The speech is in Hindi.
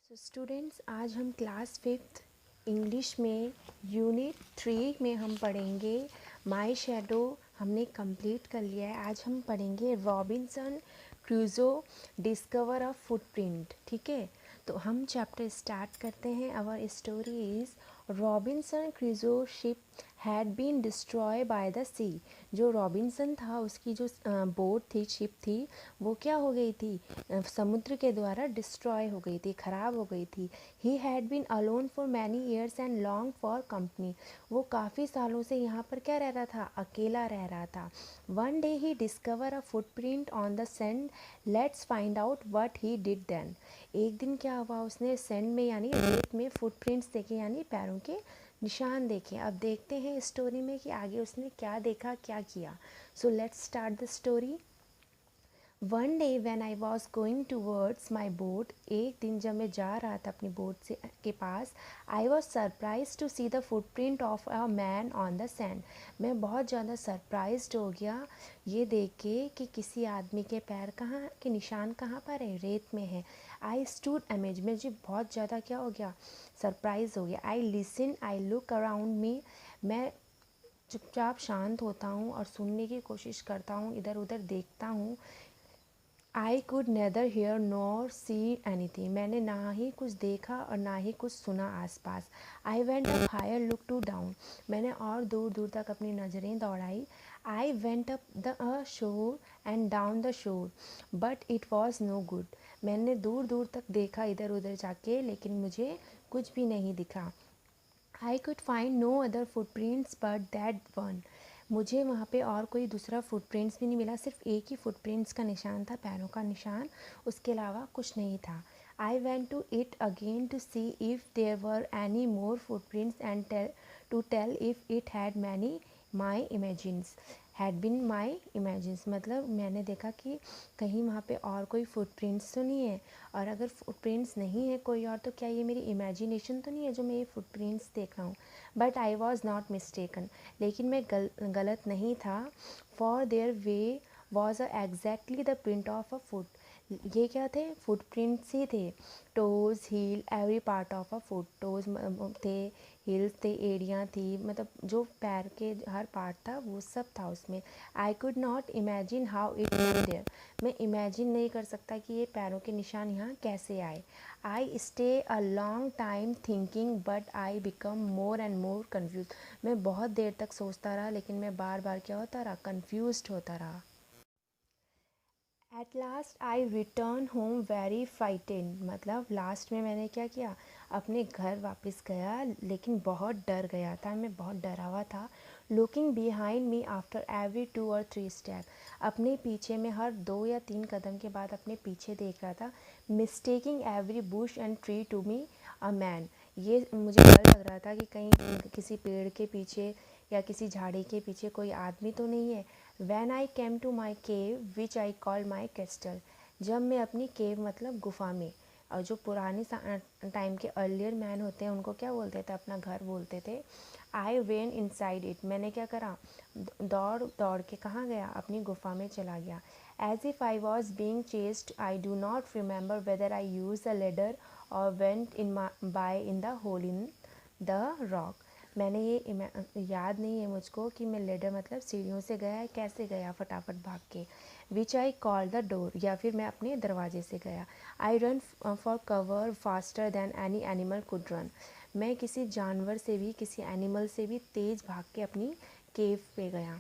सो स्टूडेंट्स, आज हम क्लास 5th इंग्लिश में यूनिट 3 में हम पढ़ेंगे माई शैडो। हमने कंप्लीट कर लिया है। आज हम पढ़ेंगे Robinson Crusoe discover a footprint. ठीक है, तो हम चैप्टर स्टार्ट करते हैं। Our story is Robinson Crusoe ship had been destroy by the sea. जो रॉबिन्सन था, उसकी जो बोट थी, शिप थी, वो क्या हो गई थी? समुद्र के द्वारा डिस्ट्रॉय हो गई थी, ख़राब हो गई थी। He had been alone for many years and long for company. वो काफ़ी सालों से यहाँ पर क्या रह रहा था? अकेला रह रहा था। One day he discover a footprint on the sand. Let's find out what he did then. एक दिन क्या हुआ? उसने सैंड में यानी रेत में फुटप्रिंट्स देखे, यानी पैरों के निशान देखे। अब देखते हैं स्टोरी में कि आगे उसने क्या देखा, क्या किया। So let's start the story. One day when I was going towards my boat. एक दिन जब मैं जा रहा था अपनी बोट से के पास, I was surprise to see the footprint of a man on the sand. मैं बहुत ज़्यादा सरप्राइज हो गया ये देख के कि किसी आदमी के पैर कहाँ के निशान कहाँ पर है? रेत में है। आई स्टूड अमेज, मुझे बहुत ज़्यादा क्या हो गया? सरप्राइज हो गया। I listen, I look around me. मैं चुपचाप शांत होता हूँ और सुनने की कोशिश करता हूँ, इधर उधर देखता हूँ। I could neither hear nor see anything. मैंने ना ही कुछ देखा और ना ही कुछ सुना आसपास। I went up higher look to down. मैंने और दूर दूर तक अपनी नज़रें दौड़ाई। I went up the shore and down the shore but it was no good. मैंने दूर दूर तक देखा इधर उधर जाके, लेकिन मुझे कुछ भी नहीं दिखा। I could find no other footprints but that one. मुझे वहाँ पे और कोई दूसरा फुटप्रिंट्स भी नहीं मिला, सिर्फ एक ही फुटप्रिंट्स का निशान था, पैरों का निशान। उसके अलावा कुछ नहीं था। I went to it again to see if there were any more footprints and to tell if it had many my imagines had been my imagines. मतलब मैंने देखा कि कहीं वहाँ पे और कोई फुटप्रिंट्स तो नहीं है, और अगर फुटप्रिंट्स नहीं है कोई और, तो क्या ये मेरी इमेजिनेशन तो नहीं है जो मैं ये फुटप्रिंट्स देख रहा हूँ? But I was not mistaken, लेकिन मैं गलत नहीं था। For there way was exactly the print of a foot. ये क्या थे? फुटप्रिंट्स ही थे। Toes, heel, every part of a foot. Toes थे, हील्स थे, एड़ियाँ थी, मतलब जो पैर के हर पार्ट था वो सब था उसमें। I could not imagine how it got there. मैं इमेजिन नहीं कर सकता कि ये पैरों के निशान यहाँ कैसे आए। I stay a long time thinking but I become more and more confuse. मैं बहुत देर तक सोचता रहा, लेकिन मैं बार बार क्या होता रहा? कन्फ्यूज होता रहा। At last I return home very frightened. मतलब लास्ट में मैंने क्या किया? अपने घर वापस गया, लेकिन बहुत डर गया था, मैं बहुत डरा हुआ था। Looking behind me after every 2 or 3 step. अपने पीछे में हर 2 या 3 कदम के बाद अपने पीछे देख रहा था। Mistaking every bush and tree to me a man. ये मुझे डर लग रहा था कि कहीं किसी पेड़ के पीछे या किसी झाड़ी के पीछे कोई आदमी तो नहीं है। When I came to my cave, which I called my castle। जब मैं अपनी केव मतलब गुफा में, और जो पुराने टाइम के अर्लियर मैन होते हैं उनको क्या बोलते थे? अपना घर बोलते थे। आई वेन इनसाइड इट। मैंने क्या करा? दौड़ दौड़ के कहाँ गया? अपनी गुफा में चला गया। As if I was being chased, I do not remember whether I use a ladder और went in by in the hole in the rock. मैंने ये याद नहीं है मुझको कि मैं लेडर मतलब सीढ़ियों से गया है, कैसे गया फटाफट भाग के। विच आई कॉल द डोर, या फिर मैं अपने दरवाजे से गया। I run for cover faster than any animal could run. मैं किसी जानवर से भी, किसी एनिमल से भी तेज़ भाग के अपनी केव पे गया।